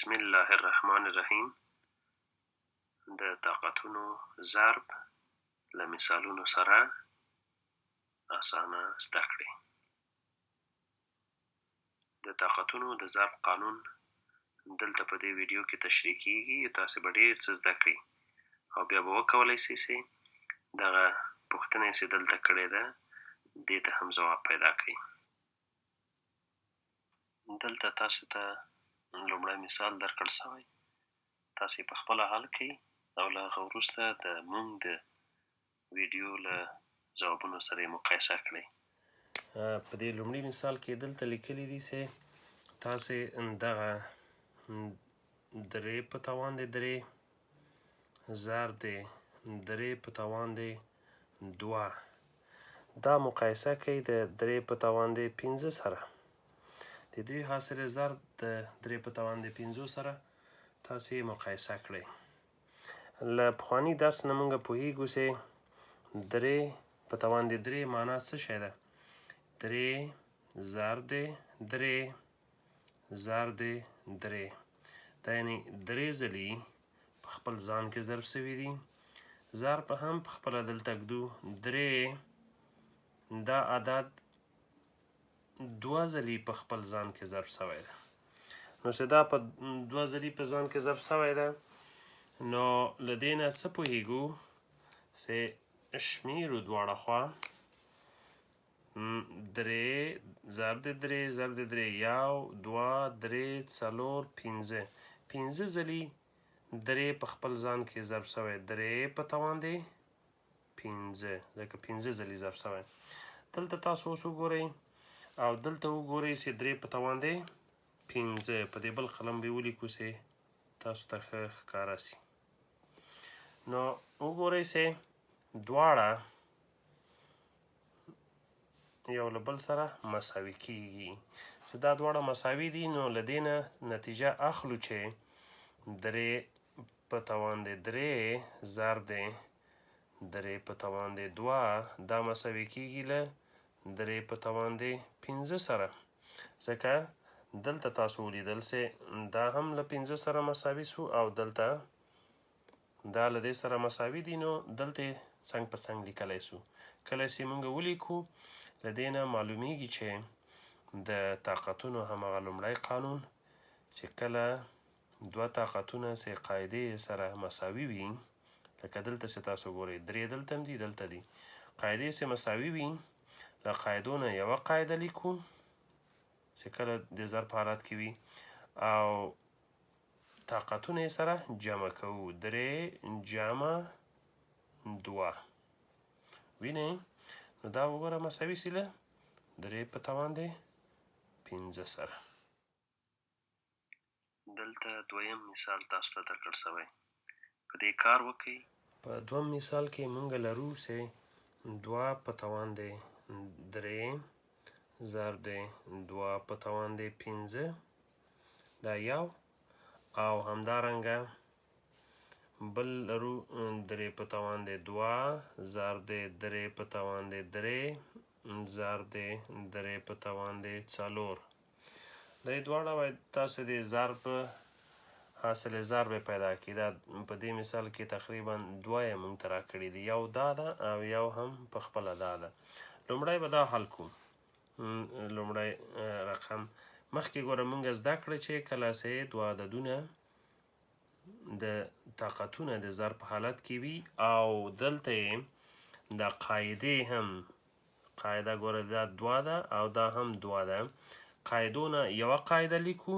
بسم الله الرحمن الرحیم. د طاقتونو ضرب له مثالونو سره اسانه زده کړئ. د طاقتونو د ضرب قانون دلته په دې ویډیو کې تشریح کیږي. تاسې به ډېر څه زده کړئ او بیا به وکولی سئ چې دغه پوښتنه چې دلته کړې ده دې ته هم ځواب پیدا کړئ. دلته تاسو ته لومړی مثال درکړل شوی. تاسې په خپله حل کړئ او له هغه وروسته د موږ د ویډیو له ځوابونو سره یې مقایسه کړئ. په دې لومړي مثال کې دلته لیکلي دي چې تاسې دغه 3 په توان د 3 ضرب د 3 په توان د 2 دا مقایسه کوي د 3 په توان د 5 سره. د دوی حاصل ضرب د 3 په توان د 5 سره تاسې مقایسه کړئ. له پخواني درس نه موږ پوهیږو چې 3 په توان د 3 معنا څه شی ده؟ 3 ضرب د 3 ضرب د 3 دا یعنې 3 ځلې په خپل ځان کې ضرب شوي دي. ضرب هم په خپله دلته ږدو 3 دا عدد 2 ځلې په خپل ځان کې ضرب شوی ده. نو چې دا په 2 ځلې په ځان کې ضرب شوی ده نو له دې نه څه پوهیږو چې شمیرو دواړه خوا 3 ضرب د 3 ضرب د 3 1 2 3 4 5 5 ځلې 3 په خپل ځان کې ضرب شوی 3 په توان دی 5 ځکه 5 ځلې ضرب شوی. دلته تاسو اوس وګورئ او دلته وګورئ چې 3 په توان دی 5 په دې بل قلم به ولیکو چې تاسو ته ښه ښکاره سي. نو وګورئ چې دواړه یو له بل سره مساوي کیږي. چې دا دواړه مساوي دي نو له دې نه نتیجه اخلو چې 3 په توان د 3 ضرب د 3 په توان د 2 دا مساوي کیږي له 3 په توان د 5 سره. ځکه دلته تاسو ولیدل چې دا هم له 5 سره مساوي سو او دلته دا له دې سره مساوي دي نو دلته څنګ په څنګ لیکلی سو. کله چې موږ ولیکو له دې نه معلومیږي چې د طاقتونو همغه لومړی قانون چې کله 2 طاقتونه چې قاعدې سره مساوي وي لکه دلته چې تاسو ګورئ 3 دلته هم دي دلته دي قاعدې چې مساوي وي له قاعدو نه یوه قاعده لیکو چې کله د ضرب حالت کې وي او طاقتونه یې سره جمع کوو 3 جمع 2 وینئ نو دا وګوره مساوي سي له 3 په توان د 5 سره. دلته دویم مثال تاسو ته درکړل شوی. په دې کار وکړئ. په دویم مثال کې موږ لرو چې 2 په توان د 3 ضرب د 2 په توان د 5 دا یو او همدارنګه بل لرو 3 په توان د 2 ضرب د 3 په توان د 3 ضرب د 3 په توان د 4. دا دواړه باید تاسو د ضرب حاصل ضرب پیدا کړئ. دا په دې مثال کې تقریبا 2 یې موږ ته راکړي دي یو دا ده او یو هم په خپله دا ده. لومړی به دا حل کړو. لومړی رقم مخکې ګوره موږ زده کړه چې کله چې 2 عددونه د طاقتونه د ضرب په حالت کې وي او دلته یې د قاعدې هم قاعده ګوره دا 2 ده او دا هم 2 ده قاعدو نه یوه قاعده لیکو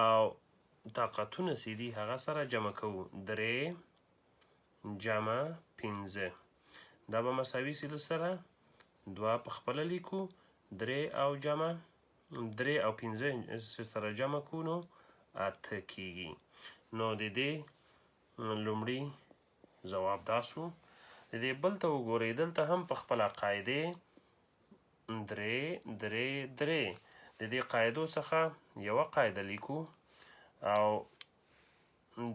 او طاقتونه چې دي هغه سره جمع کوو 3 جمع 5 دا به مساوي سي سره 2 په خپله لیکو 3 او جمع 3 او 5 سره جمع کو نو 8 کیږي. نو د دې لومړي ځواب دا سو. د دې بل ته وګورئ دلته هم په خپله قاعدې 3 3 3 د دې قاعدو څخه یوه قاعده لیکو او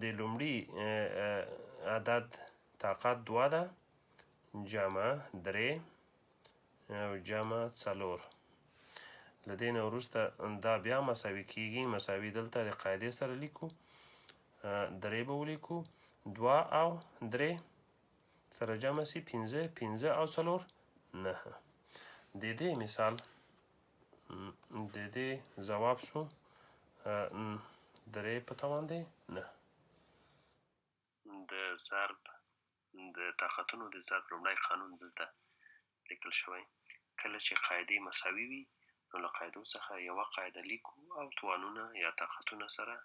د لومړي عدد طاقت 2 ده جمع 3 او جمع 4 له دې نه وروسته دا بیا مساوي کېږي. مساوي دلته د قاعدې سره لیکو، 3 به ولیکو، 2 او 3 سره جمع سي 5، 5 او 4 9. د دې مثال د دې ځواب شو 3 په توان دی 9. د ضرب د طاقتونو د ضرب لومړی قانون دلته لیکل شوی. کله چې قاعدې مساوي وي نو له قاعدو څخه یوه قاعده لیکو او توانونه یا طاقتونه سره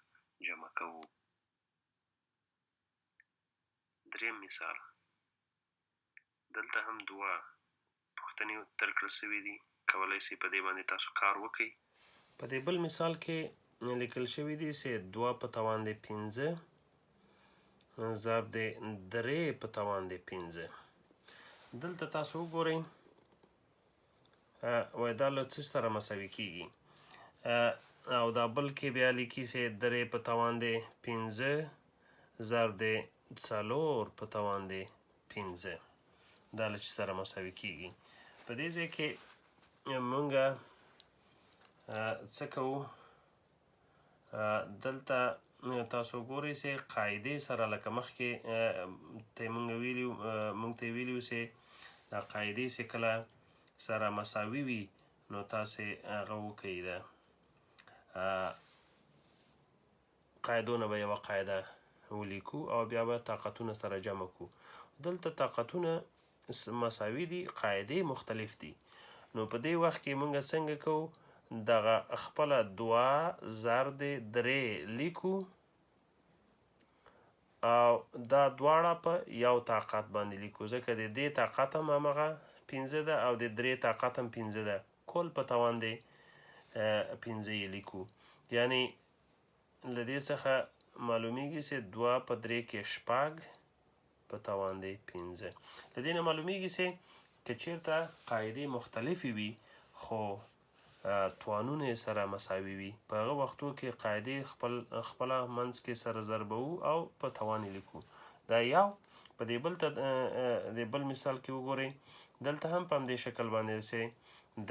جمع کوو. دریم مثال، دلته هم 2 پوښتنې درکړل شوي دي. کولی شئ په دې باندې تاسو کار وکړئ. په دې بل مثال کې لیکل شوي دي چې 2 په توان دی 15 ضرب د 3 په توان دی 15. دلته تاسو وګورئ وایي دا له څه سره مساوي کېږي، او دا بل کې بیا لیکي چې 3 په توان دی 15 ضرب د 4 په توان دی 15. دا له چې سره مساوي کېږي. په دې ځای کې مونږ څه کوو، دلته تاسو ګورئ چې قاعدې سره لکه مخکې مونږ ته ویلي وو چې دا قاعدې چې کله سره مساوي وي نو تاسې هغه وکئ، د قاعدو نه به یوه قاعده ولیکو او بیا به طاقتونه سره جمع کړو. دلته طاقتونه مساوي دي، قاعدې مختلف دي. نو په دې وخت کې مونږ څنګه کوو، دغه خپله 2 ضرب د 3 لیکو او دا دواړه په یو طاقت باندې لیکو، ځکه د دې طاقت هم همغه 15 ده او د 3 طاقت هم 15 ده، کل په توان دی 15 یې لیکو. یعنی له دې څخه معلومیږي چې 2 په 3 کې 6 په توان دی 15. له دې نه معلومیږي چې که چیرته قاعدې مختلفې وي خو توانونه یې سره مساوي وي، په هغه وختو کې قاعدې خپله منځ کې سره ضربوو او په توان یې لیکو. دا یو. په دې بل مثال کې وګورئ، دلته هم په همدې شکل باندې چې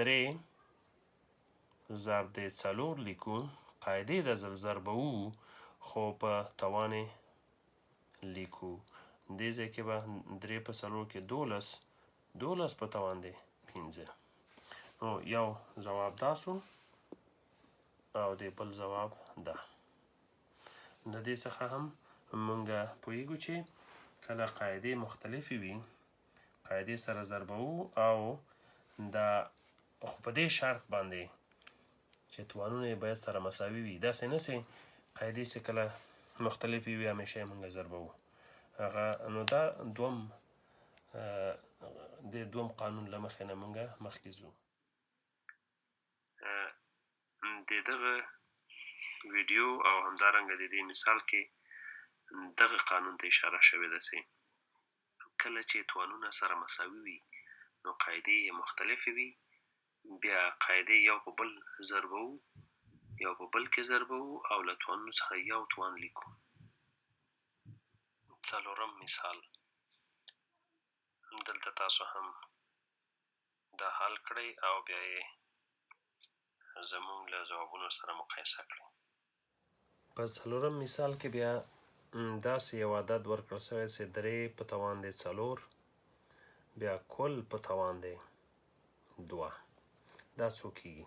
3 ضرب د 4 لیکو، قاعدې د ضربوو خو په توان یې لیکو. دې ځای کې به 3 په 4 کې 12 په توان دی 15. نو یو ځواب دا سو او د بل ځواب دا. د دې څخه هم مونږ پوهیږو چې کله قاعدې مختلفې وي قاعدې سره ضربوو او دا خو په دې شرط باندې چې توانونه یې باید سره مساوي وي. داسې نه چې قاعدې چې کله مختلفې وي همیشه یې مونږ ضربوو هغه. نو دا د دوم قانون له مخې نه مونږ مخکې ځو. د دغه ویډیو او همدارنګه د دې مثال کې دغه قانون ته اشاره شوې ده چې کله چې توانونه سره مساوي وي نو قاعدې یې مختلفې وي، بیا قاعدې یو په بل ضربوو، یو په بل کې ضربوو او له توانونو څخه یو توان لیکو. څلورم مثال، دلته تاسو هم دا حل کړئ او بیا یې زمونږ له ځوابونو سره مقایسه کړئ. په څلورم مثال کې بیا داسې یو عدد ورکړل شوی چې 3 په توان دی 4 بیا کل په توان دی 2. دا څو کېږي؟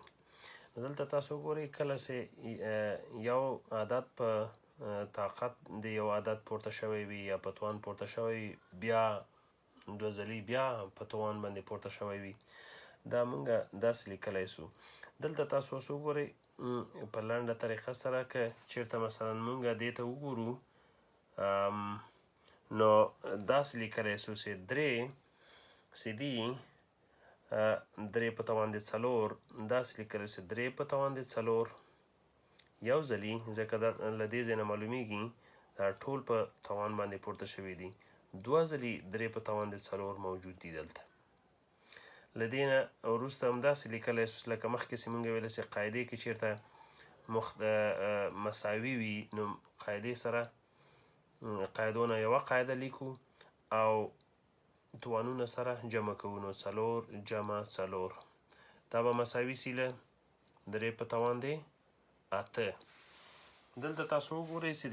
دلته تاسو وګورئ کله چې یو عدد په طاقت د یو عدد پورته شوی وي یا په توان پورته شوی وي، بیا 2 ځلې بیا په توان باندې پورته شوی وي، دا مونږ داسې لیکلی سو. دلته تاسو اوس وګورئ په لنډه طریقه سره که چیرته مثلا مونږ دې ته وګورو نو داسې لیکلی سو چې 3 چې دي 3 په توان دی 4 داسې لیکلی چې 3 په توان دی 4 یو ځلي، ځکه له دې ځای نه معلومیږي دا ټول په توان باندې پورته شوي دي. 2 ځلي 3 په توان دی 4 موجود دي دلته. له دې نه وروسته همداسې لیکلی سو لکه مخکې چې مونږ ویله چې قاعدې کې چیرته مساوي وي نو قاعدې سره قاعدو نه یوه قاعده لیکو او توانونه سره جمع کوو. نو 4 جمع 4 دا به مساوي سي له 3 په توان دی 8. دلته تاسو وګورئ چې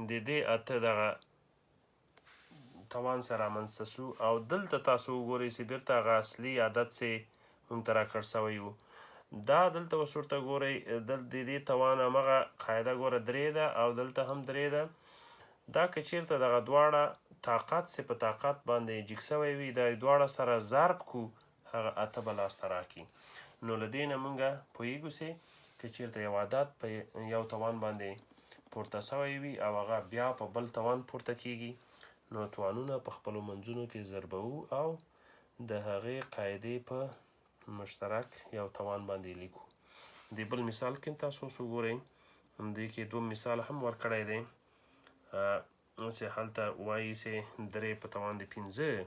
د دې 8 دغه توان سره رامنځته سو او دلته تاسو وګورئ چې بیرته هغه اصلي عدد چې موږ ته راکړ سوی و دا دلته اوس ورته ګورئ د دې توان همغه قاعده ګوره 3 ده او دلته هم 3 ده. دا که چیرته دغه دواړه طاقت چې په طاقت باندې جګ سوی وي دا دواړه سره ضرب کو هغه 8 به لاسته راکړي. نو له دې نه موږ پوهیږو چې که چیرته یو عدد په یو توان باندې پورته سوی وي او هغه بیا په بل توان پورته کیږي نو توانونه په خپلو منځونو کې ضربوو او د هغې قاعدې په مشترک یو توان باندې لیکو. د بل مثال کې تاسو اوس وګورئ دې کې دوم مثال هم ورکړی دی چې هلته وایي چې 3 په توان د 15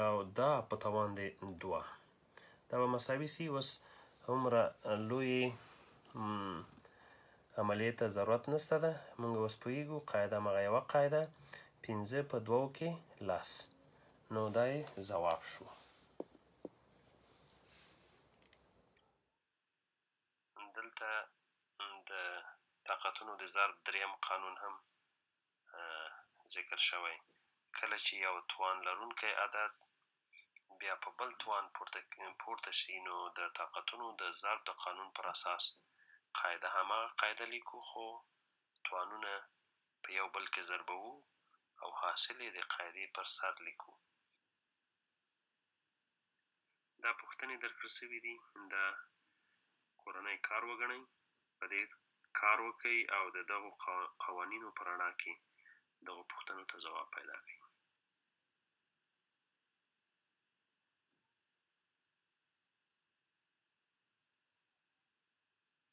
او دا په توان د 2 دا به مساوي سي. اوس هومره لویې عملیې ته ضرورت نشته ده موږ اوس پوهیږو قاعده همغه یوه قاعده 15 په 2 کې لاس نو دا یې ځواب شو. دلته د طاقتونو د ضرب دریم قانون هم ذکر شوی. کله چې یو توان لرونکی عدد بیا په بل توان پورته شي نو د طاقتونو د ضرب د قانون پر اساس قاعده همغه قاعده لیکو خو توانونه په یو بل کې ضربوو او حاصل یې د قاعدې پر سر لیکو. دا پوښتنې درکړل سوي دي دا کورنی کار وګڼئ په دې کار وکئ او د دغو قوانینو په رڼا کې دغو پوښتنو ته ځواب پیدا کړئ.